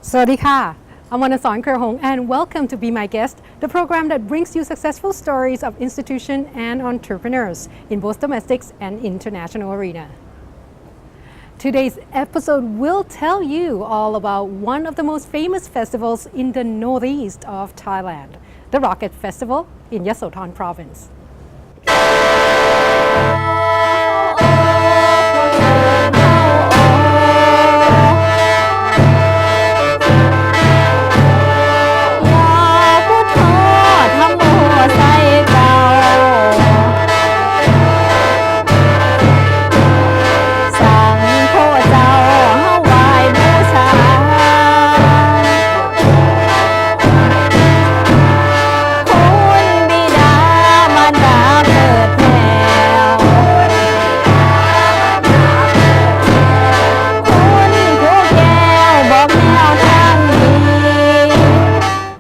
Sawadee I'm Yasothon and welcome to Be My Guest, the program that brings you successful stories of institutions and entrepreneurs in both domestic and international arena. Today's episode will tell you all about one of the most famous festivals in the northeast of Thailand, the Rocket Festival in Yasothon province.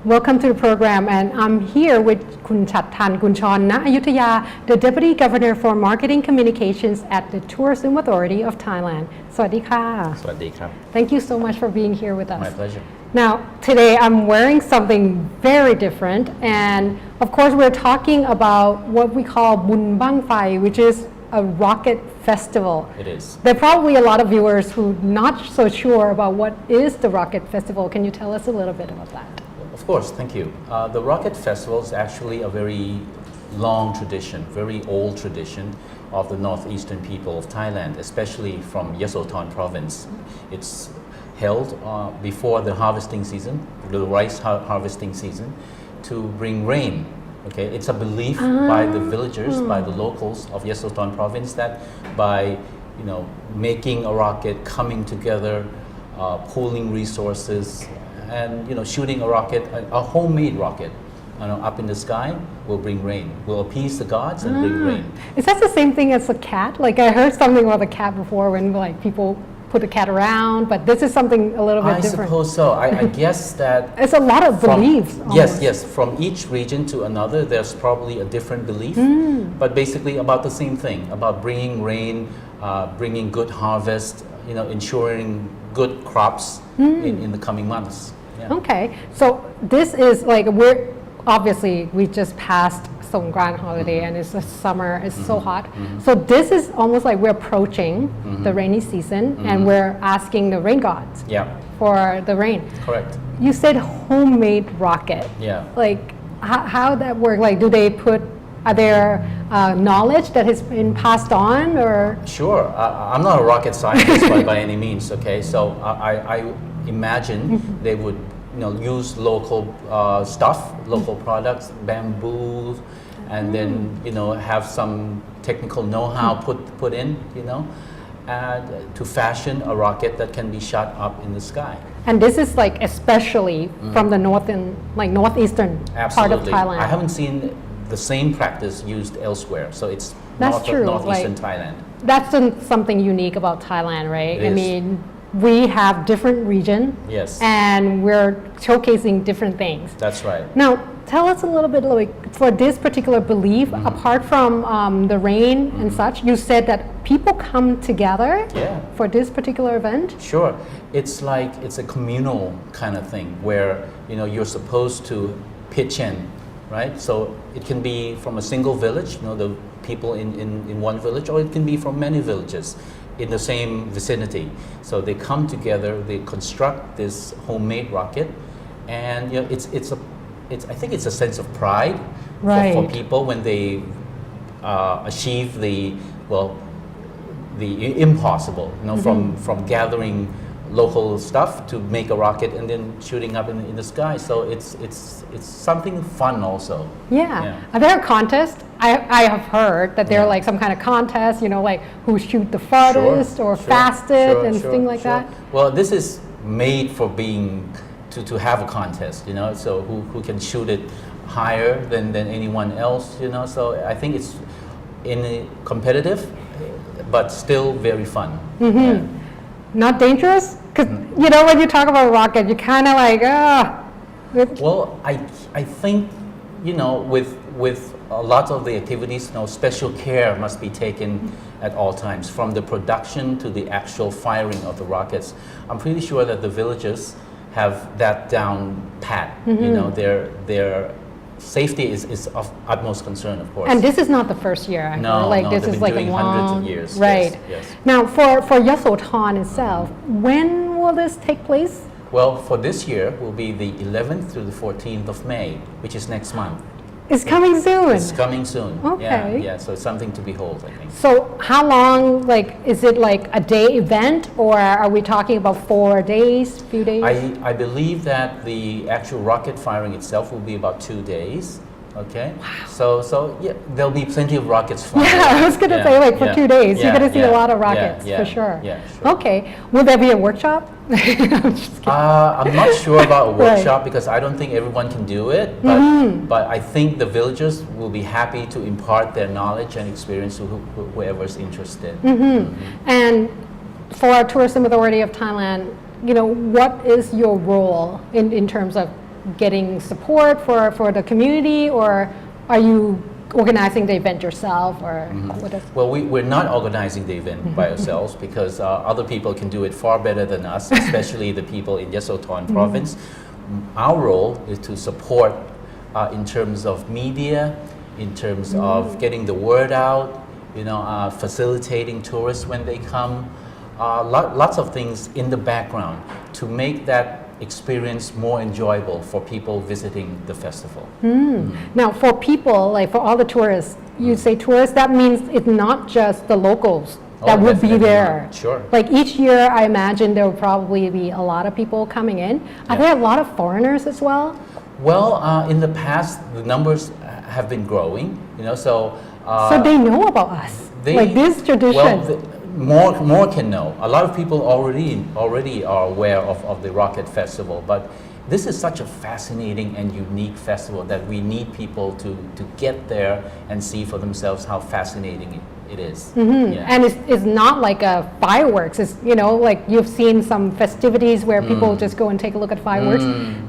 Welcome to the program, and I'm here with Kun Chattan Kunchon Na Ayutthaya, the Deputy Governor for Marketing Communications at the Tourism Authority of Thailand. Sawadee ka. Sawadee krab. Thank you so much for being here with us. My pleasure. Now, today I'm wearing something very different, and of course we're talking about what we call Bun Bang Fai, which is a rocket festival. It is. There are probably a lot of viewers who are not so sure about what is the rocket festival. Can you tell us a little bit about that? Of course, thank you. The Rocket Festival is actually a very long tradition, very old tradition of the northeastern people of Thailand, especially from Yasothon province. It's held before the harvesting season, the rice harvesting season, to bring rain. Okay, it's a belief by the villagers, by the locals of Yasothon province that by making a rocket, coming together, pooling resources, and shooting a rocket, a homemade rocket, up in the sky will bring rain, will appease the gods and bring rain. Is that the same thing as a cat? Like I heard something about the cat before when people put the cat around, but this is something a little bit different. I suppose so. I guess that it's a lot of beliefs. Yes. From each region to another, there's probably a different belief, but basically about the same thing, about bringing rain, bringing good harvest, ensuring good crops in the coming months. Yeah. Okay, so this is like we just passed Songkran holiday and it's the summer, it's so hot. So this is almost like we're approaching the rainy season and we're asking the rain gods for the rain. Correct. You said homemade rocket. Yeah. Like how that work? Like are there knowledge that has been passed on or? Sure, I'm not a rocket scientist by any means, okay? So I imagine they would use local stuff, local products, bamboo, and then have some technical know-how put in, and to fashion a rocket that can be shot up in the sky. And this is like especially from the northeastern part of Thailand. I haven't seen the same practice used elsewhere, so it's northeastern Thailand. That's something unique about Thailand, right? It is. We have different regions, yes, and we're showcasing different things. That's right. Now, tell us a little bit, for this particular belief, apart from the rain and such, you said that people come together for this particular event? Sure. It's a communal kind of thing where, you're supposed to pitch in, right? So it can be from a single village, the people in one village, or it can be from many villages in the same vicinity. So they come together, they construct this homemade rocket, and I think it's a sense of pride for people when they achieve the impossible, from gathering local stuff to make a rocket and then shooting up in the sky. So it's something fun also. Yeah. Are there contests? I have heard that there are like some kind of contest, like who shoot the farthest or fastest things like that. Well, this is made for to have a contest, so who can shoot it higher than anyone else, so I think it's competitive, but still very fun. Not dangerous? Because, when you talk about a rocket, you kind of like, Well, I think, with a lot of the activities, special care must be taken at all times, from the production to the actual firing of the rockets. I'm pretty sure that the villagers have that down pat. You know, their safety is of utmost concern, of course. And this is not the first year. No, like no, this they've is been like doing a hundreds long, of years. right? Yes. Now, for Yasothon itself, when will this take place? Well, for this year will be the 11th through the 14th of May, which is next month. It's coming soon. It's coming soon. Okay. Yeah. So it's something to behold, I think. So how long, like, is it like a day event, or are we talking about 4 days, few days? I believe that the actual rocket firing itself will be about 2 days. Okay. Wow. So yeah, there'll be plenty of rockets flying. Yeah, I was going to say like for 2 days, you're going to see a lot of rockets for sure. Yeah, sure. Okay. Will there be a workshop? I'm just kidding. I'm not sure about a workshop because I don't think everyone can do it, but I think the villagers will be happy to impart their knowledge and experience to whoever is interested. And for Tourism Authority of Thailand, you know, what is your role in terms of getting support for the community, or are you organizing the event yourself, or what is? Well, we're not organizing the event by ourselves because other people can do it far better than us, especially the people in Yasothon province. Our role is to support in terms of media, in terms of getting the word out, you know, facilitating tourists when they come, lots of things in the background to make that experience more enjoyable for people visiting the festival. Now, for people, like for all the tourists, you say tourists, that means it's not just the locals that would be definitely there. not. Sure. Like each year, I imagine there will probably be a lot of people coming in. Are there a lot of foreigners as well? Well, in the past, the numbers have been growing, you know, so they know about us, like this tradition. Well, more can know. A lot of people already are aware of the Rocket Festival, but this is such a fascinating and unique festival that we need people to get there and see for themselves how fascinating it is. Yeah. And it's not like a fireworks. It's, you know, like you've seen some festivities where people just go and take a look at fireworks.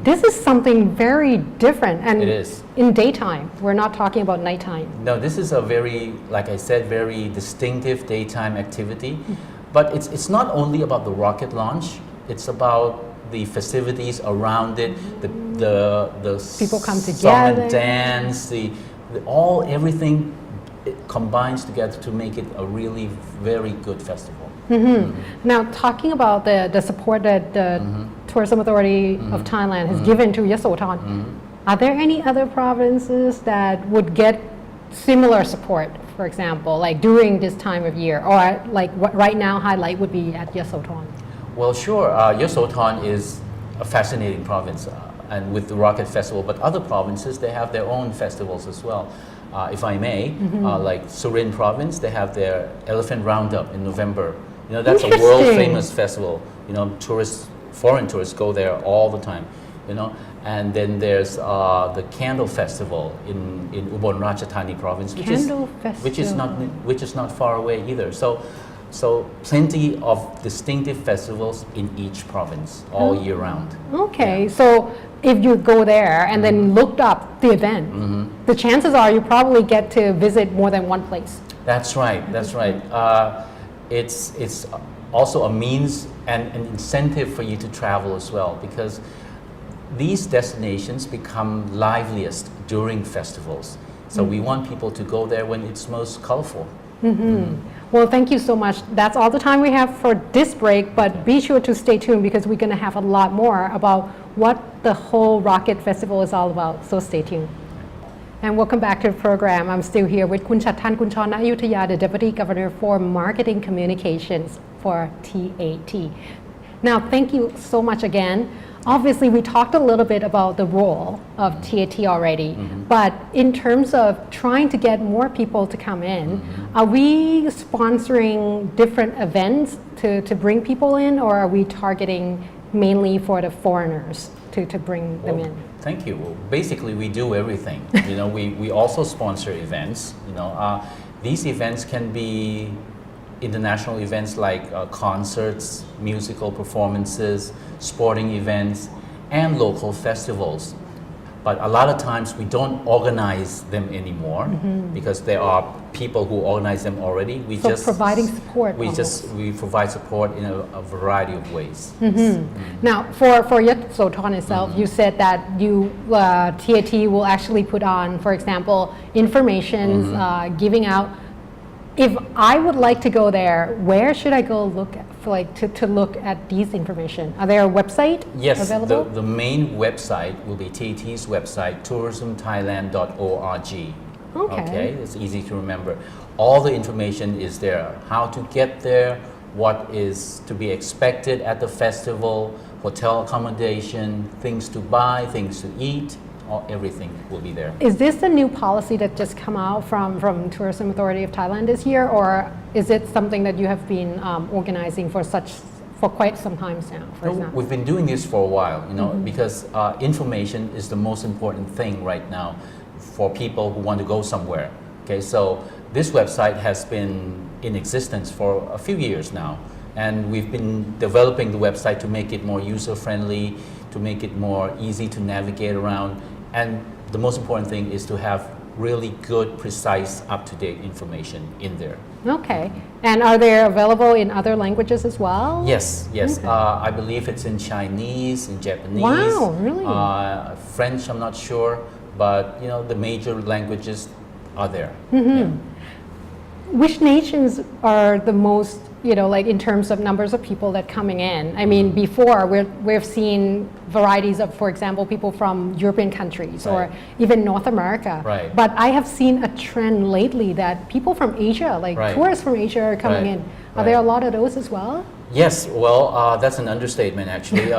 This is something very different, and It is. in daytime. We're not talking about nighttime. No, this is a very, like I said, very distinctive daytime activity. But it's not only about the rocket launch. It's about the festivities around it, the People come song together. and dance, everything it combines together to make it a really very good festival. Now, talking about the support that the Tourism Authority of Thailand has given to Yasothon, are there any other provinces that would get similar support, for example, like during this time of year, or like what right now highlight would be at Yasothon? Well, sure. Yasothon is a fascinating province, and with the Rocket Festival, but other provinces, they have their own festivals as well. If I may, like Surin province, they have their Elephant Roundup in November. You know, that's a world famous festival. You know, foreign tourists go there all the time, you know. And then there's the Candle Festival in Ubon Ratchathani province, which is not far away either. So plenty of distinctive festivals in each province all year round. Okay, so if you go there and then looked up the event, the chances are you probably get to visit more than one place. That's right. It's also a means and an incentive for you to travel as well, because these destinations become liveliest during festivals. So we want people to go there when it's most colorful. Well, thank you so much. That's all the time we have for this break, but be sure to stay tuned because we're going to have a lot more about what the whole Rocket Festival is all about. So stay tuned. And welcome back to the program. I'm still here with Kun Chattan Kunchana Ayutthaya, the Deputy Governor for Marketing Communications for TAT. Now, thank you so much again. Obviously, we talked a little bit about the role of TAT already, but in terms of trying to get more people to come in, are we sponsoring different events to bring people in, or are we targeting mainly for the foreigners to bring them in? Thank you. Well, basically, we do everything. You know, we also sponsor events. You know, these events can be international events like concerts, musical performances, sporting events, and local festivals. But a lot of times we don't organize them anymore because there are people who organize them already. We So just providing support we provide support in a variety of ways. Now, for Yasothon itself, you said that you TAT will actually put on, for example, informations, giving out. If I would like to go there, where should I go look at, to look at these information? Are there a website available? The main website will be TAT's website, tourismthailand.org. Okay, it's easy to remember. All the information is there. How to get there, what is to be expected at the festival, hotel accommodation, things to buy, things to eat, everything will be there. Is this the new policy that just come out from Tourism Authority of Thailand this year, or is it something that you have been organizing for quite some time now, for example? We've been doing this for a while, because information is the most important thing right now for people who want to go somewhere. Okay, so this website has been in existence for a few years now, and we've been developing the website to make it more user-friendly, to make it more easy to navigate around. And the most important thing is to have really good, precise, up-to-date information in there. Okay. And are they available in other languages as well? Yes. Okay. I believe it's in Chinese, in Japanese. Wow, really? French, I'm not sure, but the major languages are there. Which nations are the most, in terms of numbers of people that coming in? I mean, before we've seen varieties of, for example, people from European countries or even North America. Right. But I have seen a trend lately that people from Asia, tourists from Asia are coming in. Are there a lot of those as well? Yes, well, that's an understatement actually.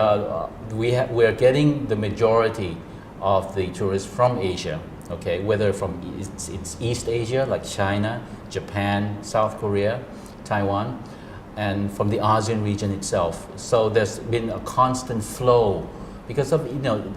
We're getting the majority of the tourists from Asia. Okay, whether from it's East Asia like China, Japan, South Korea, Taiwan, and from the ASEAN region itself. So there's been a constant flow because of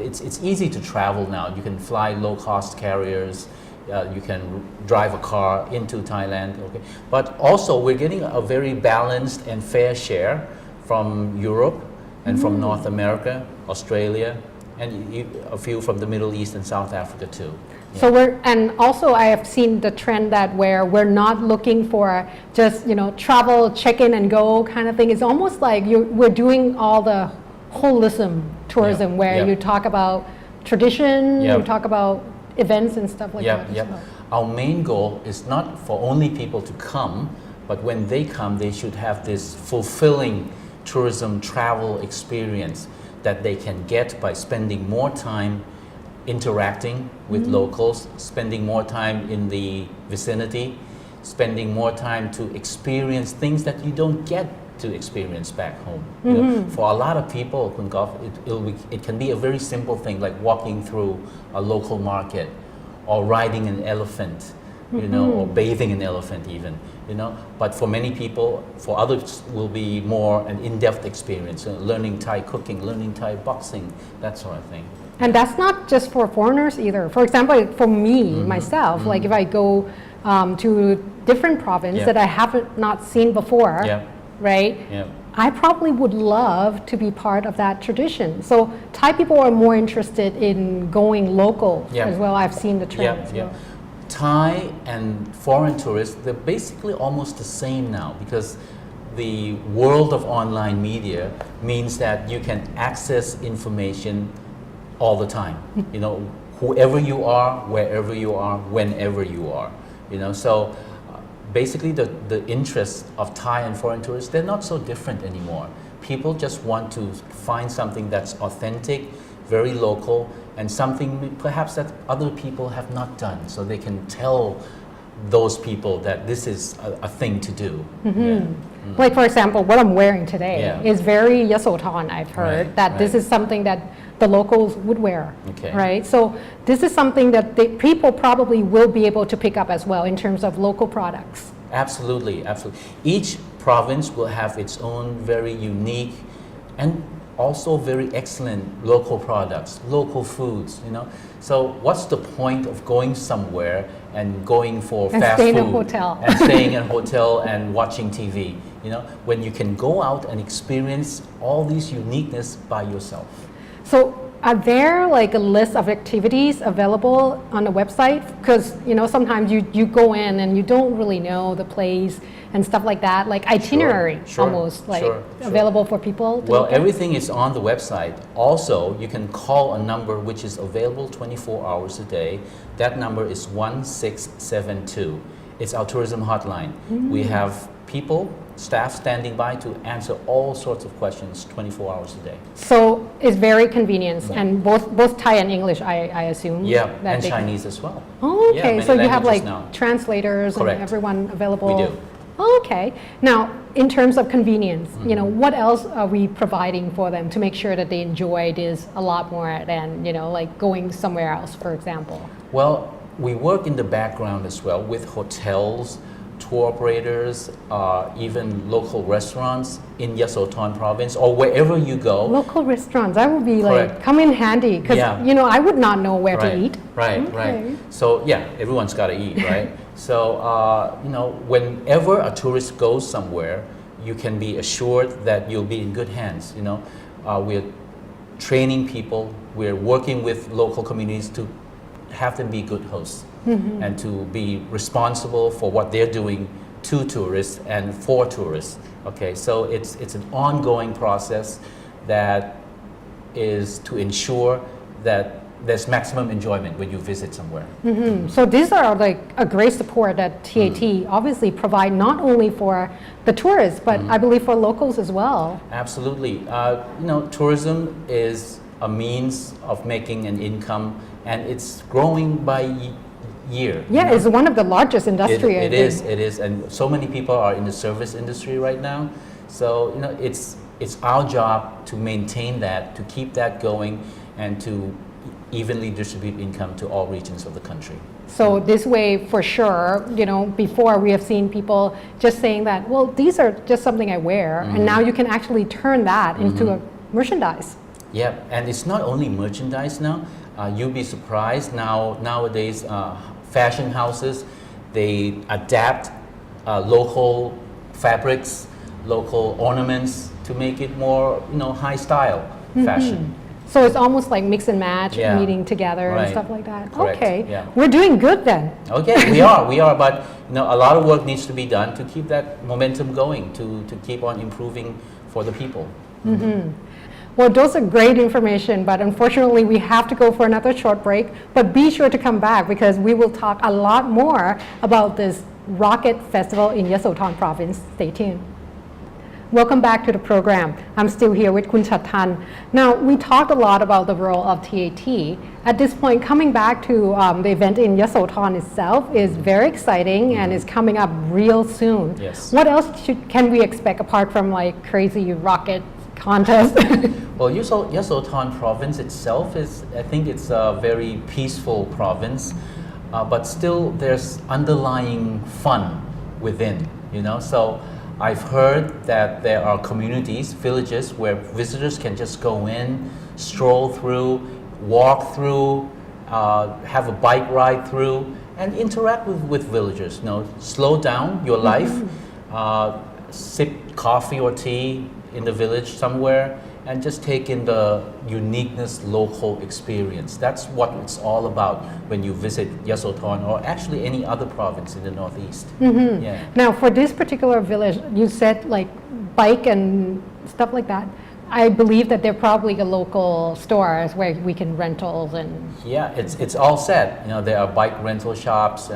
it's easy to travel now. You can fly low-cost carriers, you can drive a car into Thailand. Okay, but also we're getting a very balanced and fair share from Europe and from North America, Australia, and a few from the Middle East and South Africa too. So and also I have seen the trend that where we're not looking for just travel, check in and go kind of thing. It's almost like we're doing all the holism tourism where you talk about tradition, you talk about events and stuff like that. As well. Our main goal is not for only people to come, but when they come, they should have this fulfilling tourism travel experience that they can get by spending more time interacting with locals, spending more time in the vicinity, spending more time to experience things that you don't get to experience back home. For a lot of people, Kun Gof, it can be a very simple thing like walking through a local market or riding an elephant, or bathing an elephant even. But for many people, for others will be more an in-depth experience, learning Thai cooking, learning Thai boxing, that sort of thing. And that's not just for foreigners either. For example, for me, myself, like if I go to different province that I haven't not seen before, right? I probably would love to be part of that tradition. So Thai people are more interested in going local as well. I've seen the trend as well. Thai and foreign tourists, they're basically almost the same now because the world of online media means that you can access information all the time. Whoever you are, wherever you are, whenever you are. So basically the interests of Thai and foreign tourists, they're not so different anymore. People just want to find something that's authentic, very local, and something perhaps that other people have not done, so they can tell those people that this is a thing to do. Like for example, what I'm wearing today is very Yasothon, I've heard, that this is something that the locals would wear, right? So this is something that the people probably will be able to pick up as well in terms of local products. Absolutely. Each province will have its own very unique and also very excellent local products, local foods, So what's the point of going somewhere and going for fast food? And staying in a hotel. And staying in a hotel and watching TV, when you can go out and experience all these uniqueness by yourself. So are there like a list of activities available on the website? Because sometimes you go in and you don't really know the place and stuff like that, like itinerary almost like available for people to Well, look at? everything is on the website. Also, you can call a number which is available 24 hours a day. That number is 1672. It's our tourism hotline. We have people, staff standing by to answer all sorts of questions 24 hours a day. So it's very convenient, and both Thai and English, I assume. Yeah, that and they can- Chinese as well. Oh, Yeah, okay. many So you have like languages now. translators Correct. and everyone available. We do. Oh, okay. Now, in terms of convenience, what else are we providing for them to make sure that they enjoy this a lot more than like going somewhere else, for example? Well, we work in the background as well with hotels, tour operators, even local restaurants in Yasothon province or wherever you go. Local restaurants, that would be like Correct. come in handy because Yeah. I would not know where Right, to eat. right, Okay. right. So yeah, everyone's got to eat, right? So whenever a tourist goes somewhere, you can be assured that you'll be in good hands. We're training people, we're working with local communities to have them be good hosts and to be responsible for what they're doing to tourists and for tourists. Okay, so it's an ongoing process that is to ensure that there's maximum enjoyment when you visit somewhere. So these are like a great support that TAT obviously provide not only for the tourists, but I believe for locals as well. Absolutely. Tourism is a means of making an income, and it's growing by year. Yeah, it's one of the largest industry. It is, and so many people are in the service industry right now. So it's our job to maintain that, to keep that going, and to evenly distribute income to all regions of the country. So this way, for sure, before we have seen people just saying that, well, these are just something I wear, and now you can actually turn that into a merchandise. Yeah, and it's not only merchandise now. You'll be surprised nowadays. Fashion houses, they adapt local fabrics, local ornaments to make it more, high style fashion. So it's almost like mix and match, Yeah. meeting together and Right. stuff like that. Correct. Okay, Yeah. we're doing good then. Okay, we are, but a lot of work needs to be done to keep that momentum going, to keep on improving for the people. Well, those are great information, but unfortunately we have to go for another short break. But be sure to come back because we will talk a lot more about this Rocket Festival in Yasothon province. Stay tuned. Welcome back to the program. I'm still here with Kun Yasothon. Now, we talked a lot about the role of TAT. At this point, coming back to the event in Yasothon itself is very exciting and is coming up real soon. Yes. What else can we expect apart from like crazy rocket contest? Well, Yasothon province itself I think it's a very peaceful province, but still there's underlying fun within, So I've heard that there are communities, villages, where visitors can just go in, stroll through, walk through, have a bike ride through, and interact with villagers. Slow down your life, sip coffee or tea in the village somewhere, and just take in the uniqueness local experience. That's what it's all about when you visit Yasothon or actually any other province in the Northeast. Yeah. Now, for this particular village, you said like bike and stuff like that. I believe that there are probably local stores where we can rentals and... Yeah, it's all set. There are bike rental shops,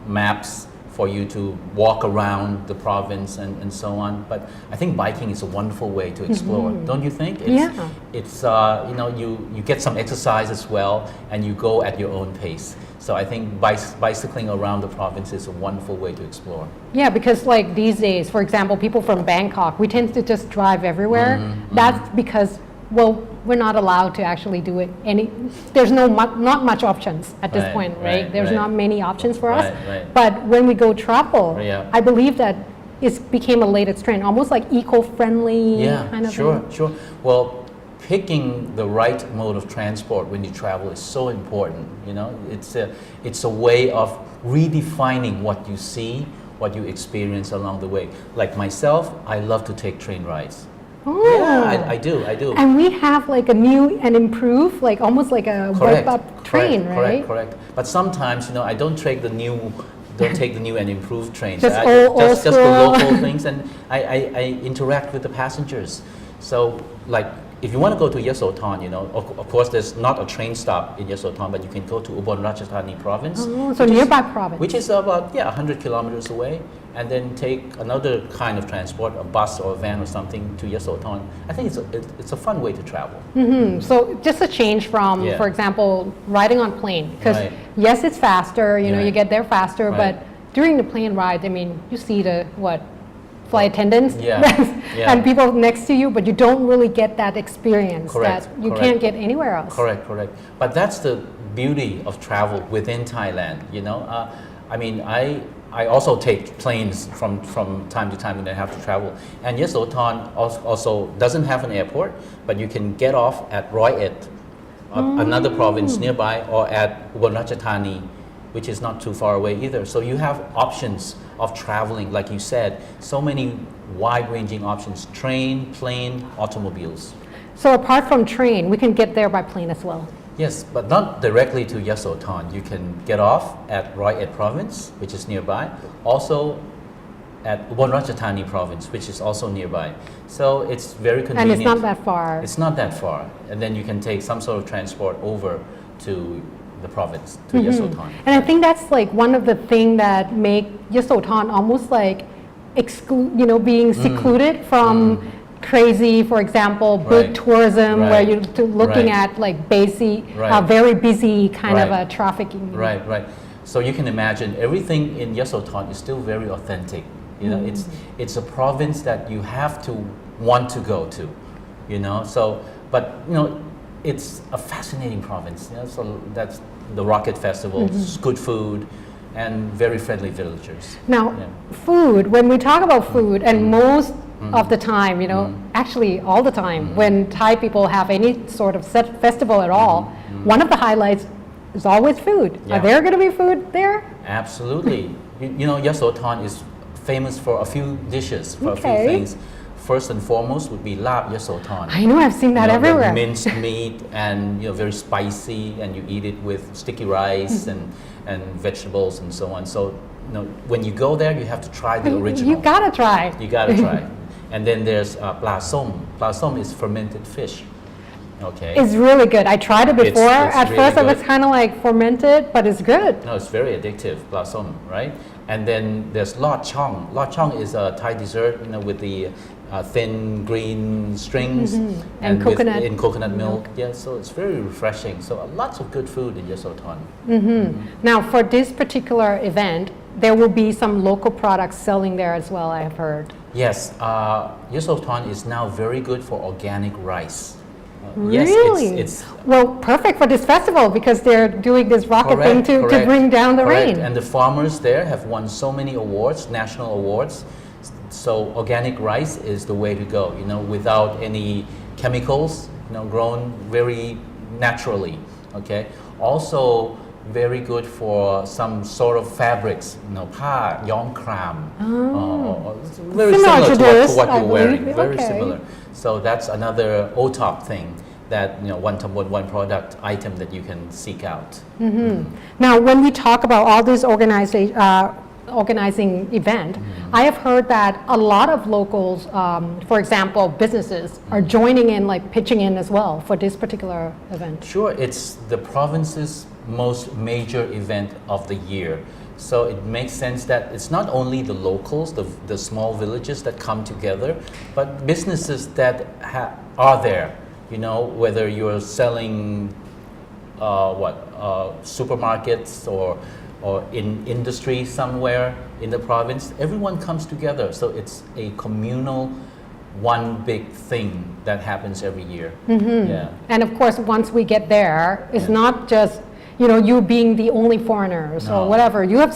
maps for you to walk around the province and so on. But I think biking is a wonderful way to explore, don't you think? It's you get some exercise as well, and you go at your own pace. So I think bicycling around the province is a wonderful way to explore. Yeah, because like these days, for example, people from Bangkok, we tend to just drive everywhere. That's because, well, we're not allowed to actually do it. There's not much options at this point, right? There's not many options for us. But when we go travel, I believe that it became a latest trend, almost like eco-friendly kind of thing. Sure. Well, picking the right mode of transport when you travel is so important. It's a way of redefining what you see, what you experience along the way. Like myself, I love to take train rides. Oh. Yeah, I do. And we have like a new and improved, like almost like a Correct. wipe-up train, right? Correct. But sometimes, I don't take the new and improved trains. Just Just the school. local things, and I interact with the passengers. So, like, if you want to go to Yasothon, of course, there's not a train stop in Yasothon, but you can go to Ubon Ratchathani province. Oh, so nearby province. Which is about 100 kilometers away, and then take another kind of transport, a bus or a van or something to Yasothon. I think it's a fun way to travel. So just a change from, Yeah. for example, riding on plane. Because Right. yes, it's faster, you Right. get there faster, Right. but during the plane ride, I mean, you see the, flight attendants Yeah. Yeah. and people next to you, but you don't really get that experience Correct. that you Correct. can't get anywhere else. Correct. But that's the beauty of travel within Thailand. I mean, I also take planes from time to time when I have to travel. And Yasothon also doesn't have an airport, but you can get off at Roi Et, another province nearby, or at Ubon Ratchathani, which is not too far away either. So you have options of traveling, like you said, so many wide-ranging options: train, plane, automobiles. So apart from train, we can get there by plane as well. Yes, but not directly to Yasothon. You can get off at Roi Et province, which is nearby. Also at Ubon Ratchathani province, which is also nearby. So it's very And convenient. it's not that far. It's not that far. And then you can take some sort of transport over to the province, to Yasothon. And I think that's like one of the things that make Yasothon almost like being secluded from crazy, for example, big Right. tourism where Right. you're looking Right. at like basic, Right. very busy kind of Right. a trafficking. Right. So you can imagine everything in Yasothon is still very authentic. It's a province that you have to want to go to. So, but it's a fascinating province. So that's the Rocket Festival, good food, and very friendly villagers. Now, Yeah. food, when we talk about food, and most of the time, actually all the time, when Thai people have any sort of festival at all, one of the highlights is always food. Yeah. Are there going to be food there? Absolutely. Yasothon is famous for a few dishes, for a Okay. few things. First and foremost would be lap Yasothon. I know, I've seen that The everywhere. minced meat and very spicy, and you eat it with sticky rice and vegetables and so on. So when you go there, you have to try the original. You gotta try. You gotta try. And then there's pla som. Pla som is fermented fish. Okay. It's really good. I tried it before. It's At really first, I was good. kind of like fermented, but it's good. No, it's very addictive, pla som, right? And then there's lot chong. Lot chong is a Thai dessert, with the thin green strings And coconut in coconut milk. Yeah, so it's very refreshing. So lots of good food in Yasothon. Now, for this particular event, there will be some local products selling there as well, I have heard. Yes, Yasothon is now very good for organic rice. Really? Yes, it's well, perfect for this festival because they're doing this rocket thing to bring down the rain. And the farmers there have won so many awards, national awards. So organic rice is the way to go, without any chemicals, grown very naturally, okay? Also very good for some sort of fabrics,ผ้าย้อมคราม. Very Similar similar to to this, what I you're wearing, believe. very Okay. similar. So that's another OTOP thing that, one Tambon, one product item that you can seek out. Now, when we talk about all this organizing event, I have heard that a lot of locals, for example, businesses, are joining in, like pitching in as well for this particular event. Sure, it's the province's most major event of the year. So it makes sense that it's not only the locals, the small villages that come together, but businesses that are there. Whether you're selling supermarkets or in industry somewhere in the province, everyone comes together. So it's a communal, one big thing that happens every year. Yeah. And of course, once we get there, it's not just you being the only foreigners or whatever. You have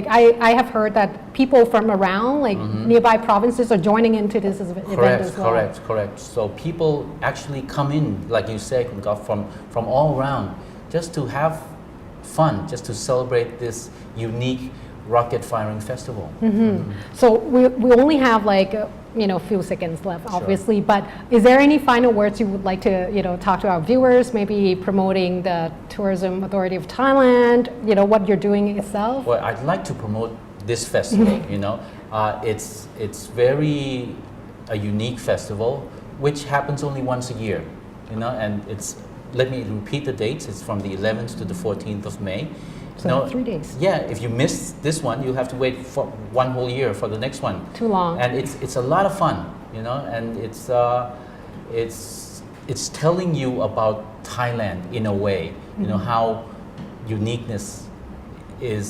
I have heard that people from around nearby provinces are joining into this event as well. Correct. So people actually come in, like you said, from all around, just to have fun, just to celebrate this unique rocket firing festival. So we only have like few seconds left, obviously. But is there any final words you would like to talk to our viewers? Maybe promoting the Tourism Authority of Thailand. What you're doing itself. Well, I'd like to promote this festival. It's very a unique festival, which happens only once a year. And it's, let me repeat the dates. It's from the 11th to the 14th of May. So 3 days. Yeah, if you miss this one, you have to wait for one whole year for the next one. Too long. And it's a lot of fun, and it's telling you about Thailand in a way, how uniqueness is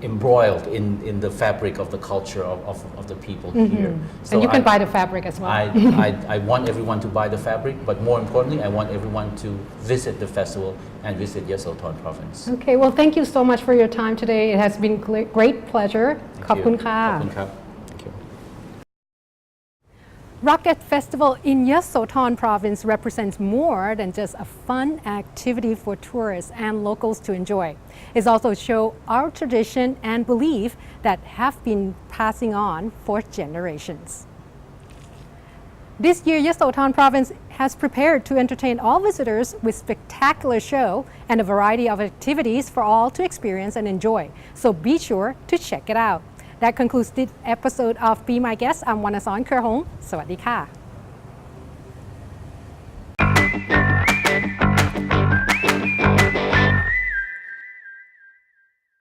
embroiled in the fabric of the culture of the people here. So and you can buy the fabric as well. I want everyone to buy the fabric, but more importantly, I want everyone to visit the festival and visit Yasothon province. Okay, well, thank you so much for your time today. It has been great pleasure. ขอบคุณค่ะ ขอบคุณครับ Thank you. Rocket Festival in Yasothon province represents more than just a fun activity for tourists and locals to enjoy. It also shows our tradition and belief that have been passing on for generations. This year, Yasothon province has prepared to entertain all visitors with spectacular show and a variety of activities for all to experience and enjoy. So be sure to check it out. That concludes this episode of Be My Guest. I'm Wanason Kerhong. สวัสดีค่ะ